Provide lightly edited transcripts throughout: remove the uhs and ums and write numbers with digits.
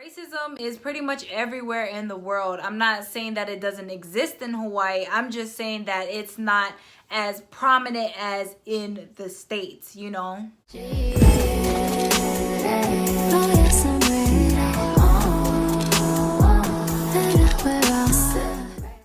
Racism is pretty much everywhere in the world. I'm not saying that it doesn't exist in Hawaii. I'm just saying that it's not as prominent as in the States, you know?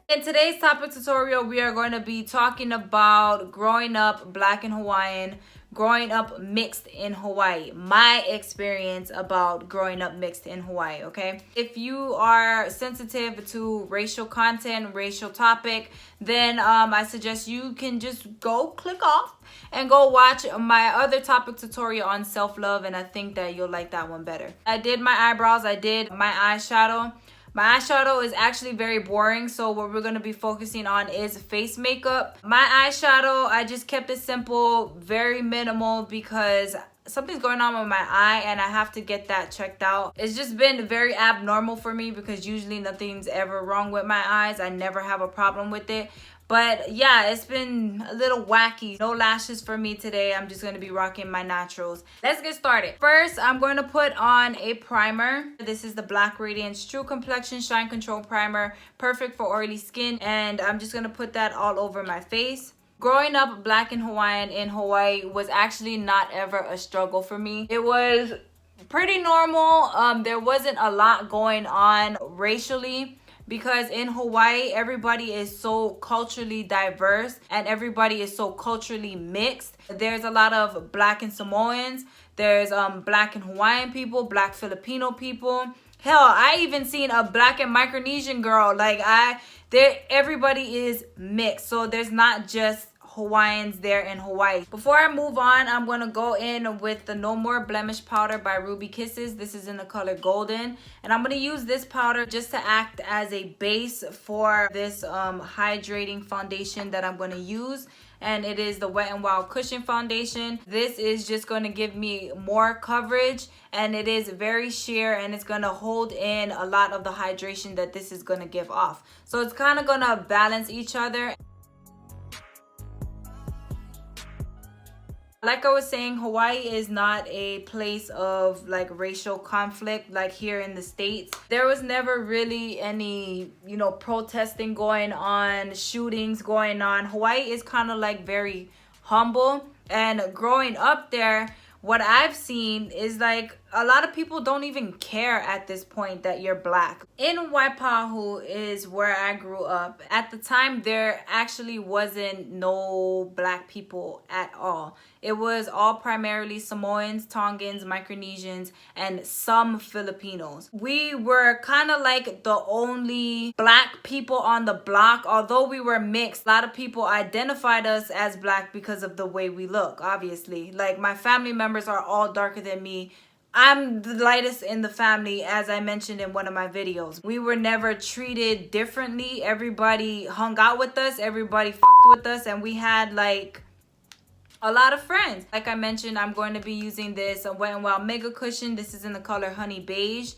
In today's topic tutorial, we are going to be talking about growing up Black and Hawaiian, growing up mixed in Hawaii, my experience about growing up mixed in Hawaii, okay? If you are sensitive to racial content, racial topic, then I suggest you can just go click off and go watch my other topic tutorial on self-love, and I think that you'll like that one better. I did my eyebrows, I did my eyeshadow. My eyeshadow is actually very boring, so what we're going to be focusing on is face makeup. My eyeshadow, I just kept it simple, very minimal, because something's going on with my eye and I have to get that checked out. It's just been very abnormal for me because usually nothing's ever wrong with my eyes. I never have a problem with it. But yeah, it's been a little wacky. No lashes for me today. I'm just going to be rocking my naturals. Let's get started. First, I'm going to put on a primer. This is the Black Radiance True Complexion Shine Control Primer. Perfect for oily skin. And I'm just going to put that all over my face. Growing up Black and Hawaiian in Hawaii was actually not ever a struggle for me. It was pretty normal. There wasn't a lot going on racially, because in Hawaii, everybody is so culturally diverse and everybody is so culturally mixed. There's a lot of Black and Samoans. There's Black and Hawaiian people, Black Filipino people. Hell, I even seen a Black and Micronesian girl. Everybody is mixed. So there's not just Hawaiians there in Hawaii. Before I move on, I'm going to go in with the No More Blemish powder by Ruby Kisses. This is in the color Golden. And I'm going to use this powder just to act as a base for this hydrating foundation that I'm going to use. And it is the Wet n Wild Cushion Foundation. This is just going to give me more coverage, and it is very sheer, and it's going to hold in a lot of the hydration that this is going to give off. So it's kind of going to balance each other. Like I was saying, Hawaii is not a place of like racial conflict like here in the States. There was never really any, protesting going on, shootings going on. Hawaii is kind of like very humble. And growing up there, what I've seen is like a lot of people don't even care at this point that you're Black. In Waipahu is where I grew up. At the time, there actually wasn't no Black people at all. It was all primarily Samoans, Tongans, Micronesians, and some Filipinos. We were kind of like the only Black people on the block. Although we were mixed, a lot of people identified us as Black because of the way we look, obviously. Like, my family members are all darker than me. I'm the lightest in the family, as I mentioned in one of my videos. We were never treated differently. Everybody hung out with us. Everybody fucked with us. And we had like a lot of friends. Like I mentioned, I'm going to be using this Wet n Wild Mega Cushion. This is in the color Honey Beige.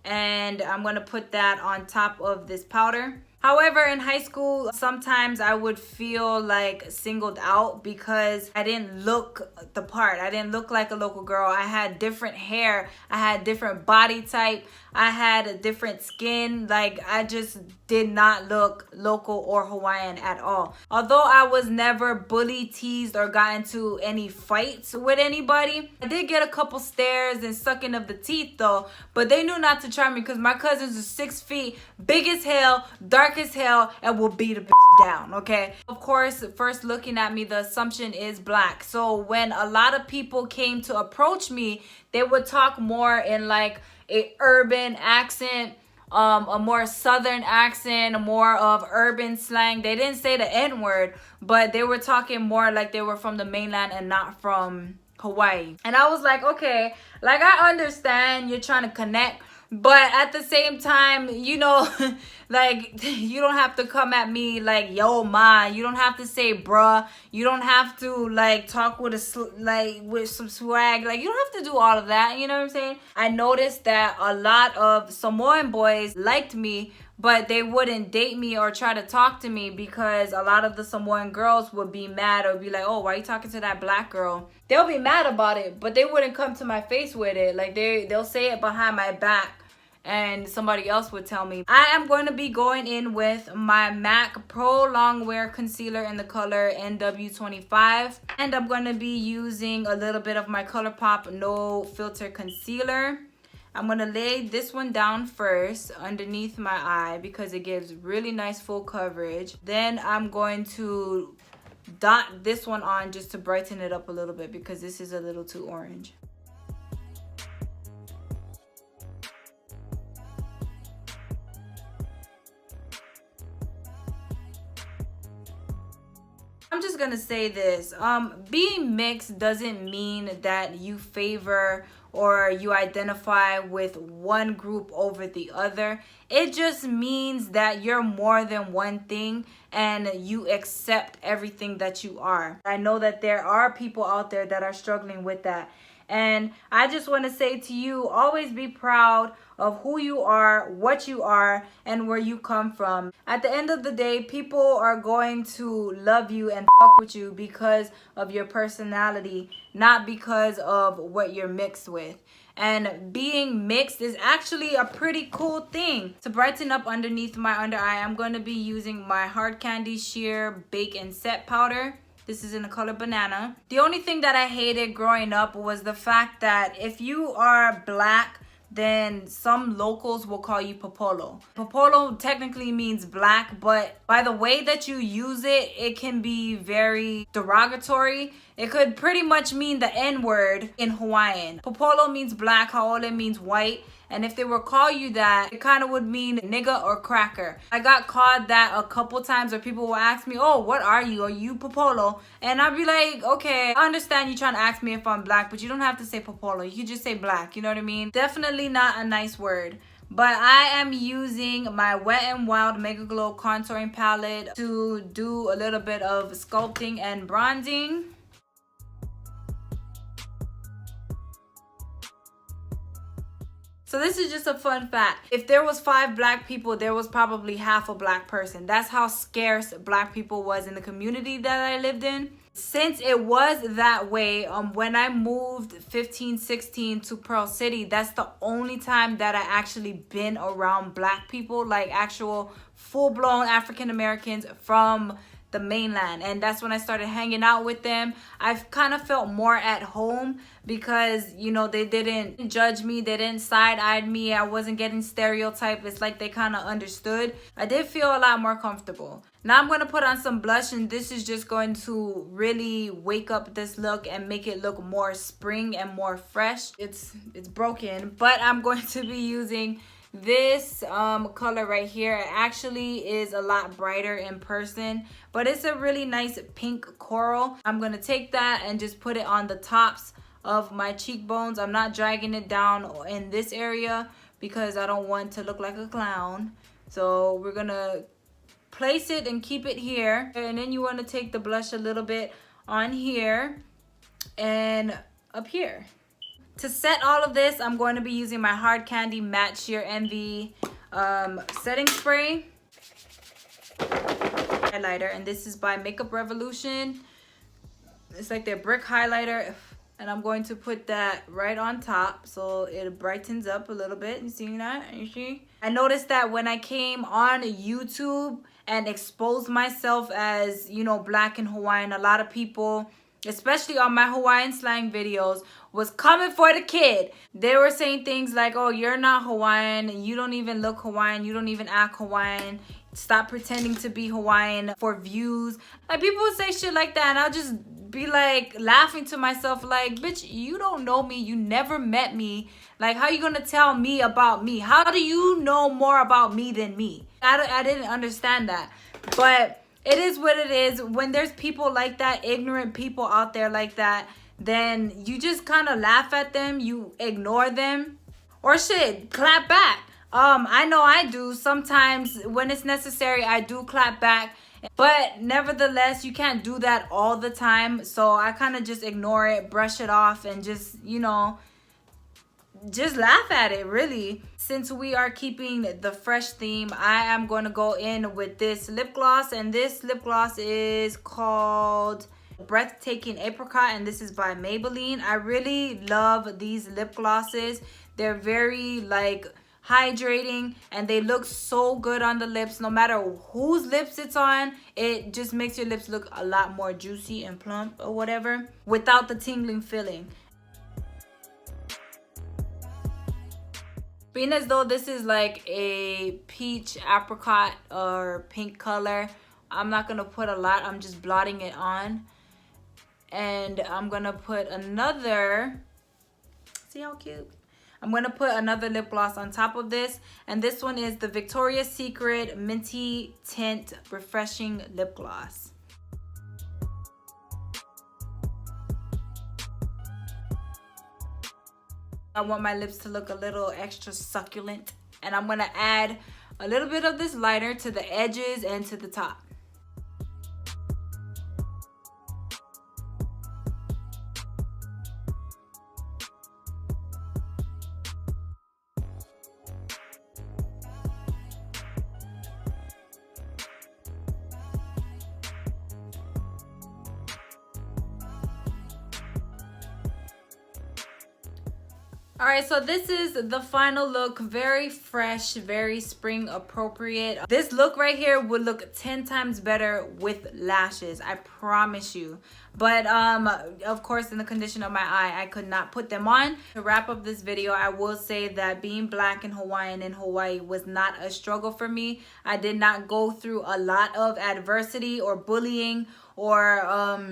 And I'm going to put that on top of this powder. However, in high school, sometimes I would feel like singled out because I didn't look the part. I didn't look like a local girl. I had different hair. I had different body type. I had a different skin. Like, I just did not look local or Hawaiian at all. Although I was never bullied, teased, or got into any fights with anybody, I did get a couple stares and sucking of the teeth though. But they knew not to try me because my cousins are 6 feet, big as hell, dark as hell, and will beat a bitch down, okay? Of course, first looking at me, the assumption is Black. So when a lot of people came to approach me, they would talk more in like a urban accent, a more southern accent, more of urban slang. They didn't say the N-word, but they were talking more like they were from the mainland and not from Hawaii. And I was like, okay, like I understand you're trying to connect, but at the same time, like, you don't have to come at me like, yo, ma. You don't have to say, bruh. You don't have to, like, talk with with some swag. Like, you don't have to do all of that. You know what I'm saying? I noticed that a lot of Samoan boys liked me, but they wouldn't date me or try to talk to me because a lot of the Samoan girls would be mad or be like, oh, why are you talking to that Black girl? They'll be mad about it, but they wouldn't come to my face with it. Like, they'll say it behind my back. and somebody else would tell me. I am going to be going in with my MAC Pro Longwear Concealer in the color NW25. And I'm going to be using a little bit of my Colourpop No Filter Concealer. I'm going to lay this one down first underneath my eye because it gives really nice full coverage. Then I'm going to dot this one on just to brighten it up a little bit because this is a little too orange. I'm just gonna say this, being mixed doesn't mean that you favor or you identify with one group over the other. It just means that you're more than one thing and you accept everything that you are. I know that there are people out there that are struggling with that. And I just want to say to you, always be proud of who you are, what you are, and where you come from. At the end of the day, people are going to love you and fuck with you because of your personality, not because of what you're mixed with. And being mixed is actually a pretty cool thing. To brighten up underneath my under eye, I'm going to be using my Hard Candy Sheer Bake and Set Powder. This is in the color Banana. The only thing that I hated growing up was the fact that if you are black, then some locals will call you Popolo. Popolo technically means black, but by the way that you use it, it can be very derogatory. It could pretty much mean the N-word in Hawaiian. Popolo means black, Haole means white. And if they were call you that, it kind of would mean nigga or cracker. I got called that a couple times where people will ask me, oh, what are you? Are you Popolo? And I'd be like, okay, I understand you trying to ask me if I'm black, but you don't have to say Popolo. You can just say black, you know what I mean? Definitely not a nice word. But I am using my Wet n Wild Mega Glow Contouring Palette to do a little bit of sculpting and bronzing. So this is just a fun fact. If there was 5 black people, there was probably half a black person. That's how scarce black people was in the community that I lived in. Since it was that way, when I moved 15, 16 to Pearl City, that's the only time that I actually been around black people, like actual full-blown African Americans from the mainland. And that's when I started hanging out with them. I've kind of felt more at home because, you know, they didn't judge me, they didn't side-eye me, I wasn't getting stereotyped. It's like they kind of understood. I did feel a lot more comfortable. Now I'm going to put on some blush, and this is just going to really wake up this look and make it look more spring and more fresh. It's broken, but I'm going to be using this color right here. It actually is a lot brighter in person, but it's a really nice pink coral. I'm going to take that and just put it on the tops of my cheekbones. I'm not dragging it down in this area because I don't want to look like a clown. So we're going to place it and keep it here. And then you want to take the blush a little bit on here and up here. To set all of this, I'm going to be using my Hard Candy Matte Sheer Envy setting spray highlighter, and this is by Makeup Revolution. It's like their brick highlighter, and I'm going to put that right on top so it brightens up a little bit. You see that? You see? I noticed that when I came on YouTube and exposed myself as, you know, black and Hawaiian, a lot of people, especially on my Hawaiian slang videos, was coming for the kid. They were saying things like, oh, you're not Hawaiian, you don't even look Hawaiian, you don't even act Hawaiian, stop pretending to be Hawaiian for views. Like, people would say shit like that, and I'll just be like laughing to myself like, bitch, you don't know me, you never met me. Like, how you gonna tell me about me? How do you know more about me than me? I didn't understand that. But it is what it is. When there's people like that, ignorant people out there like that, then you just kind of laugh at them, you ignore them, or shit, clap back. I know I do. Sometimes when it's necessary, I do clap back. But nevertheless, you can't do that all the time. So I kind of just ignore it, brush it off, and just, you know, just laugh at it, really. Since we are keeping the fresh theme, I am going to go in with this lip gloss. And this lip gloss is called Breathtaking Apricot, and this is by Maybelline. I really love these lip glosses. They're very like hydrating, and they look so good on the lips. No matter whose lips it's on, it just makes your lips look a lot more juicy and plump or whatever without the tingling feeling. Being as though this is like a peach apricot or pink color, I'm not gonna put a lot. I'm just blotting it on. And I'm gonna put another, see how cute? I'm gonna put another lip gloss on top of this. And this one is the Victoria's Secret Minty Tint Refreshing Lip Gloss. I want my lips to look a little extra succulent, and I'm gonna add a little bit of this liner to the edges and to the top. All right, so this is the final look. Very fresh, very spring appropriate. This look right here would look 10 times better with lashes, I promise you. But of course, in the condition of my eye, I could not put them on. To wrap up this video, I will say that being Black and Hawaiian in Hawaii was not a struggle for me. I did not go through a lot of adversity or bullying or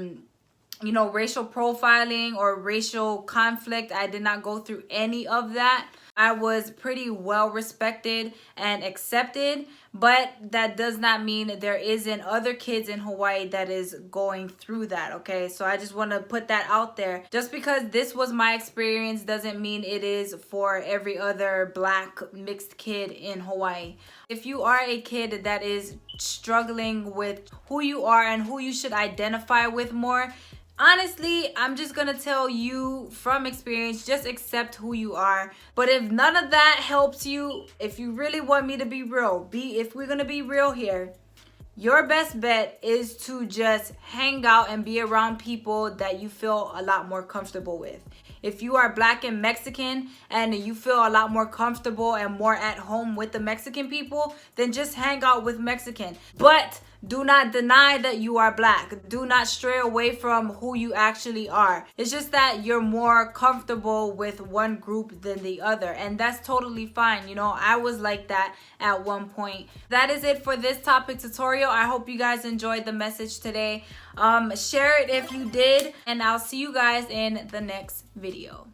you know, racial profiling or racial conflict. I did not go through any of that. I was pretty well respected and accepted, but that does not mean there isn't other kids in Hawaii that is going through that, okay? So I just want to put that out there. Just because this was my experience doesn't mean it is for every other Black mixed kid in Hawaii. If you are a kid that is struggling with who you are and who you should identify with more, honestly, I'm just gonna tell you from experience, just accept who you are. But if none of that helps you, if you really want me to be real, if we're gonna be real here, your best bet is to just hang out and be around people that you feel a lot more comfortable with. If you are Black and Mexican and you feel a lot more comfortable and more at home with the Mexican people, then just hang out with Mexican. But do not deny that you are Black. Do not stray away from who you actually are. It's just that you're more comfortable with one group than the other, and that's totally fine. You know, I was like that at one point. That is it for this topic tutorial. I hope you guys enjoyed the message today. Share it if you did, and I'll see you guys in the next video.